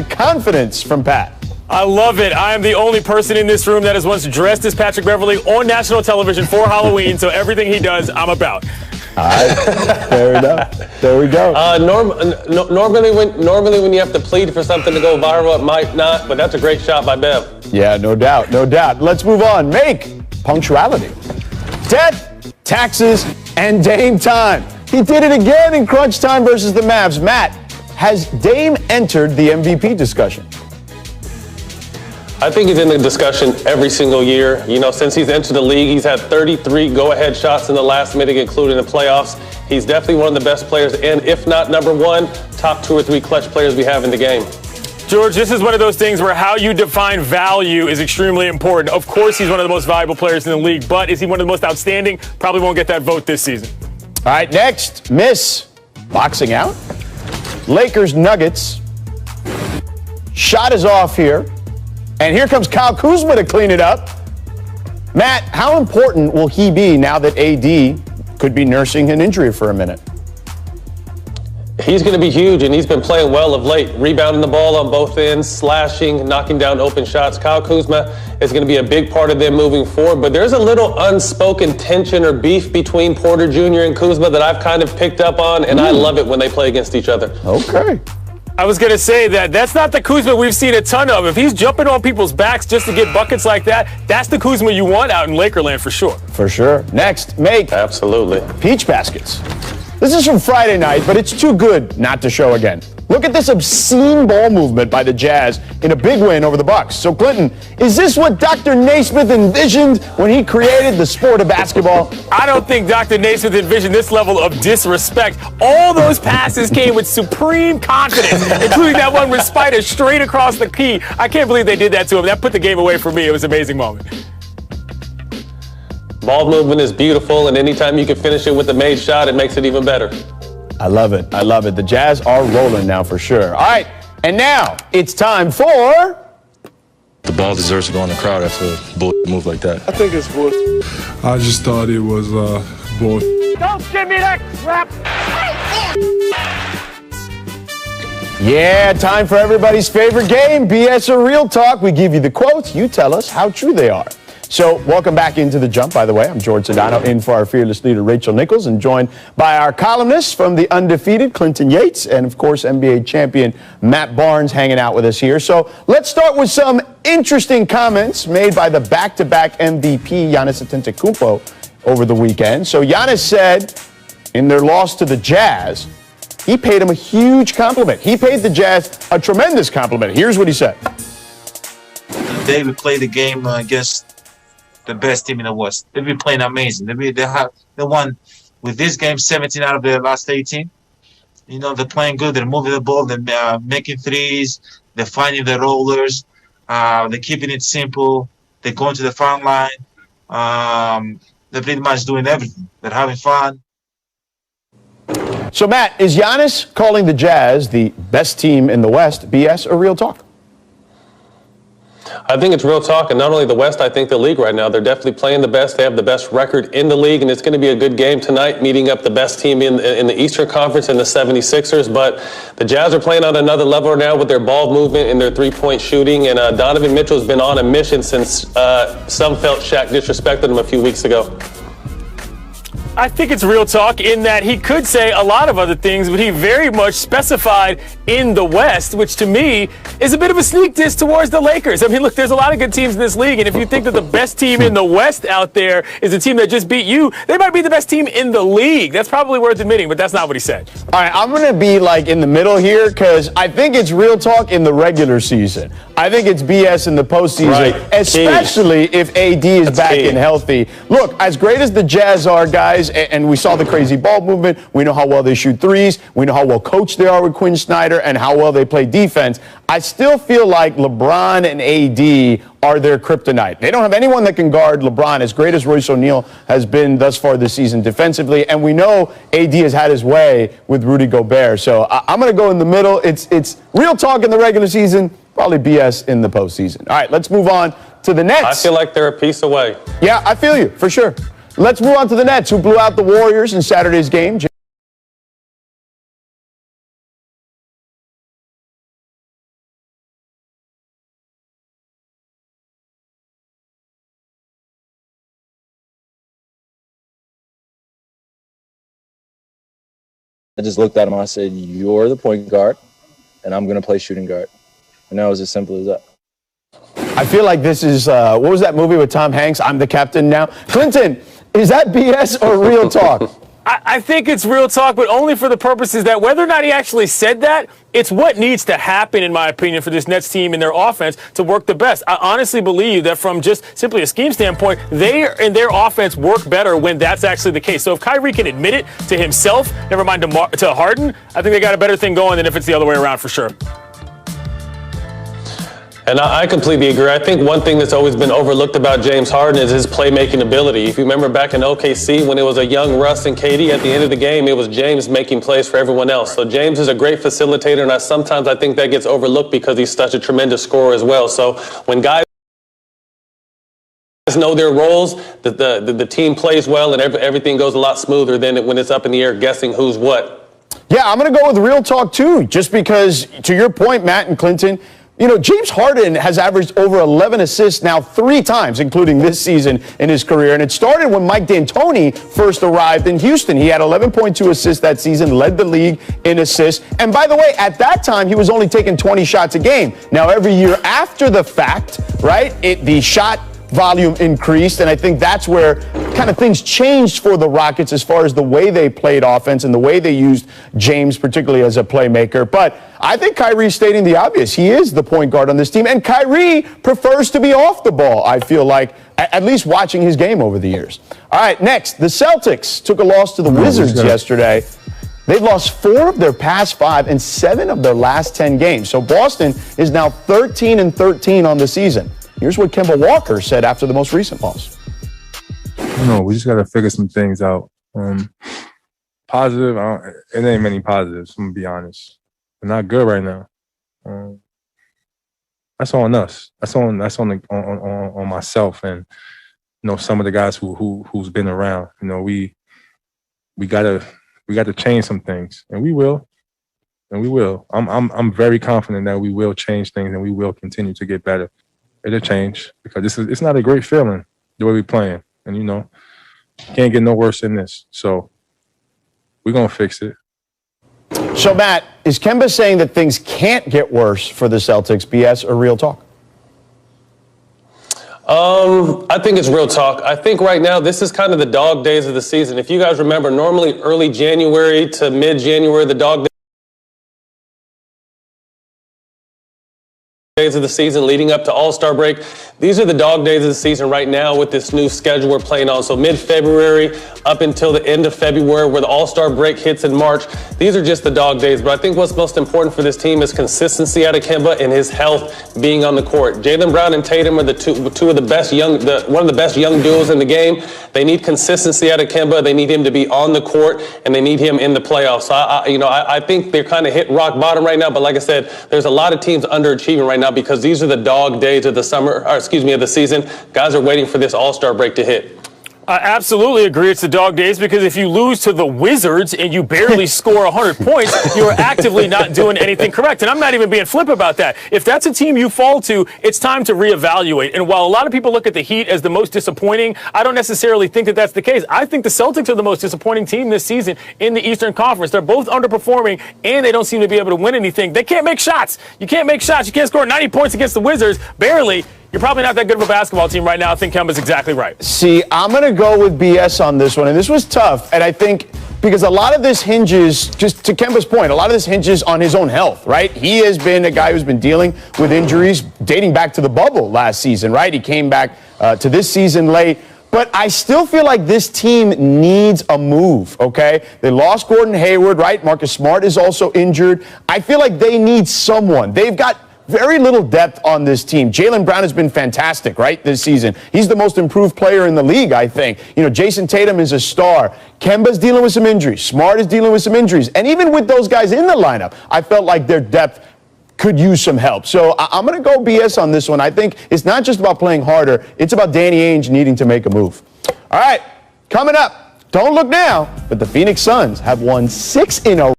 Confidence from Pat. I love it. I am the only person in this room that has once dressed as Patrick Beverley on national television for Halloween, so everything he does, I'm about. All right, fair enough. There we go. Normally when you have to plead for something to go viral, it might not, but that's a great shot by Bev. Yeah, no doubt, no doubt. Let's move on. Make punctuality. Debt, taxes, and Dame time. He did it again in crunch time versus the Mavs. Matt, has Dame entered the MVP discussion? I think he's in the discussion every single year. You know, since he's entered the league, he's had 33 go-ahead shots in the last minute, including the playoffs. He's definitely one of the best players, and if not number one, top 2 or 3 clutch players we have in the game. George, this is one of those things where how you define value is extremely important. Of course, he's one of the most valuable players in the league, but is he one of the most outstanding? Probably won't get that vote this season. All right, next, Miss Boxing Out. Lakers Nuggets. Shot is off here. And here comes Kyle Kuzma to clean it up. Matt, how important will he be now that AD could be nursing an injury for a minute? He's going to be huge, and he's been playing well of late, rebounding the ball on both ends, slashing, knocking down open shots. Kyle Kuzma is going to be a big part of them moving forward, but there's a little unspoken tension or beef between Porter Jr. and Kuzma that I've kind of picked up on, and I love it when they play against each other. Okay. I was going to say that's not the Kuzma we've seen a ton of. If he's jumping on people's backs just to get buckets like that, that's the Kuzma you want out in Lakerland for sure. For sure. Next, make Absolutely. peach baskets. This is from Friday night, but it's too good not to show again. Look at this obscene ball movement by the Jazz in a big win over the Bucks. So, Clinton, is this what Dr. Naismith envisioned when he created the sport of basketball? I don't think Dr. Naismith envisioned this level of disrespect. All those passes came with supreme confidence, including that one with Spider straight across the key. I can't believe they did that to him. That put the game away for me. It was an amazing moment. Ball movement is beautiful, and anytime you can finish it with a made shot, it makes it even better. I love it. I love it. The Jazz are rolling now for sure. All right, and now it's time for... The ball deserves to go in the crowd after a bull move like that. I think it's bull. I just thought it was bull. Don't give me that crap! Yeah, time for everybody's favorite game, BS or Real Talk. We give you the quotes. You tell us how true they are. So, welcome back into The Jump, by the way. I'm George Sedano, in for our fearless leader, Rachel Nichols, and joined by our columnists from the undefeated, Clinton Yates, and, of course, NBA champion Matt Barnes hanging out with us here. So, let's start with some interesting comments made by the back-to-back MVP, Giannis Antetokounmpo, over the weekend. So, Giannis said in their loss to the Jazz, he paid him a huge compliment. He paid the Jazz a tremendous compliment. Here's what he said. They would play the game against the best team in the West. They've been playing amazing. They won with this game 17 out of their last 18. You know, they're playing good. They're moving the ball. They're making threes. They're finding the rollers. They're keeping it simple. They're going to the front line. They're pretty much doing everything. They're having fun. So, Matt, is Giannis calling the Jazz the best team in the West BS or Real Talk? I think it's real talk, and not only the West, I think the league right now. They're definitely playing the best. They have the best record in the league, and it's going to be a good game tonight, meeting up the best team in the Eastern Conference and the 76ers. But the Jazz are playing on another level now with their ball movement and their three-point shooting, and Donovan Mitchell's been on a mission since some felt Shaq disrespected him a few weeks ago. I think it's real talk in that he could say a lot of other things, but he very much specified in the West, which to me is a bit of a sneak diss towards the Lakers. I mean, look, there's a lot of good teams in this league, and if you think that the best team in the West out there is a team that just beat you, they might be the best team in the league. That's probably worth admitting, but that's not what he said. All right, I'm going to be like in the middle here because I think it's real talk in the regular season. I think it's BS in the postseason, Right. especially if AD is back and healthy. Look, as great as the Jazz are, guys, and we saw the crazy ball movement, we know how well they shoot threes, we know how well coached they are with Quinn Snyder, and how well they play defense. I still feel like LeBron and AD are their kryptonite. They don't have anyone that can guard LeBron, as great as Royce O'Neal has been thus far this season defensively, and we know AD has had his way with Rudy Gobert. So I'm going to go in the middle. It's real talk in the regular season, probably BS in the postseason. All right, let's move on to the Nets. I feel like they're a piece away. Yeah, I feel you, for sure. Let's move on to the Nets, who blew out the Warriors in Saturday's game. I just looked at him and I said, "You're the point guard, and I'm going to play shooting guard." And that was as simple as that. I feel like this is, what was that movie with Tom Hanks? I'm the captain now. Clinton, is that BS or real talk? I think it's real talk, but only for the purposes that whether or not he actually said that, it's what needs to happen, in my opinion, for this Nets team and their offense to work the best. I honestly believe that from just simply a scheme standpoint, they and their offense work better when that's actually the case. So if Kyrie can admit it to himself, never mind to Harden, I think they got a better thing going than if it's the other way around for sure. And I completely agree. I think one thing that's always been overlooked about James Harden is his playmaking ability. If you remember back in OKC when it was a young Russ and KD, at the end of the game, it was James making plays for everyone else. So James is a great facilitator, and sometimes I think that gets overlooked because he's such a tremendous scorer as well. So when guys know their roles, the team plays well, and everything goes a lot smoother than when it's up in the air guessing who's what. Yeah, I'm going to go with real talk, too, just because, to your point, Matt and Clinton, you know, James Harden has averaged over 11 assists now 3 times, including this season in his career. And it started when Mike D'Antoni first arrived in Houston. He had 11.2 assists that season, led the league in assists. And by the way, at that time, he was only taking 20 shots a game. Now, every year after the fact, right, the shot volume increased, and I think that's where kind of things changed for the Rockets as far as the way they played offense and the way they used James, particularly as a playmaker. But I think Kyrie's stating the obvious. He is the point guard on this team, and Kyrie prefers to be off the ball, I feel like, at least watching his game over the years. All right, next, the Celtics took a loss to the Wizards yesterday. They've lost 4 of their past 5 and 7 of their last 10 games. So Boston is now 13-13 on the season. Here's what Kemba Walker said after the most recent loss. No, we just got to figure some things out. Positive, it ain't many positives, I'm going to be honest. We're not good right now. That's on us. That's on myself and, you know, some of the guys who's been around. You know, we got to change some things, and we will. And we will. I'm very confident that we will change things and we will continue to get better. It'll change because it's not a great feeling the way we're playing. And, you know, can't get no worse than this. So we're going to fix it. So, Matt, is Kemba saying that things can't get worse for the Celtics, BS or real talk? I think it's real talk. I think right now this is kind of the dog days of the season. If you guys remember, normally early January to mid-January, the dog days of the season leading up to All-Star break. These are the dog days of the season right now with this new schedule we're playing on. So mid-February up until the end of February where the All-Star break hits in March. These are just the dog days. But I think what's most important for this team is consistency out of Kemba and his health being on the court. Jaylen Brown and Tatum are two of the best one of the best young duos in the game. They need consistency out of Kemba. They need him to be on the court and they need him in the playoffs. So I think they're kind of hit rock bottom right now. But like I said, there's a lot of teams underachieving right now because these are the dog days of the of the season. Guys are waiting for this All-Star break to hit. I absolutely agree it's the dog days because if you lose to the Wizards and you barely score 100 points, you're actively not doing anything correct. And I'm not even being flip about that. If that's a team you fall to, it's time to reevaluate. And while a lot of people look at the Heat as the most disappointing, I don't necessarily think that that's the case. I think the Celtics are the most disappointing team this season in the Eastern Conference. They're both underperforming and they don't seem to be able to win anything. They can't make shots. You can't make shots. You can't score 90 points against the Wizards, barely. You're probably not that good of a basketball team right now. I think Kemba's exactly right. See, I'm going to go with BS on this one. And this was tough. And I think because a lot of this hinges, just to Kemba's point, a lot of this hinges on his own health, right? He has been a guy who's been dealing with injuries dating back to the bubble last season, right? He came back to this season late. But I still feel like this team needs a move, okay? They lost Gordon Hayward, right? Marcus Smart is also injured. I feel like they need someone. They've got very little depth on this team. Jaylen Brown has been fantastic, right, this season. He's the most improved player in the league, I think. You know, Jason Tatum is a star. Kemba's dealing with some injuries. Smart is dealing with some injuries. And even with those guys in the lineup, I felt like their depth could use some help. So I'm going to go BS on this one. I think it's not just about playing harder. It's about Danny Ainge needing to make a move. All right, coming up, don't look now, but the Phoenix Suns have won 6 in a row.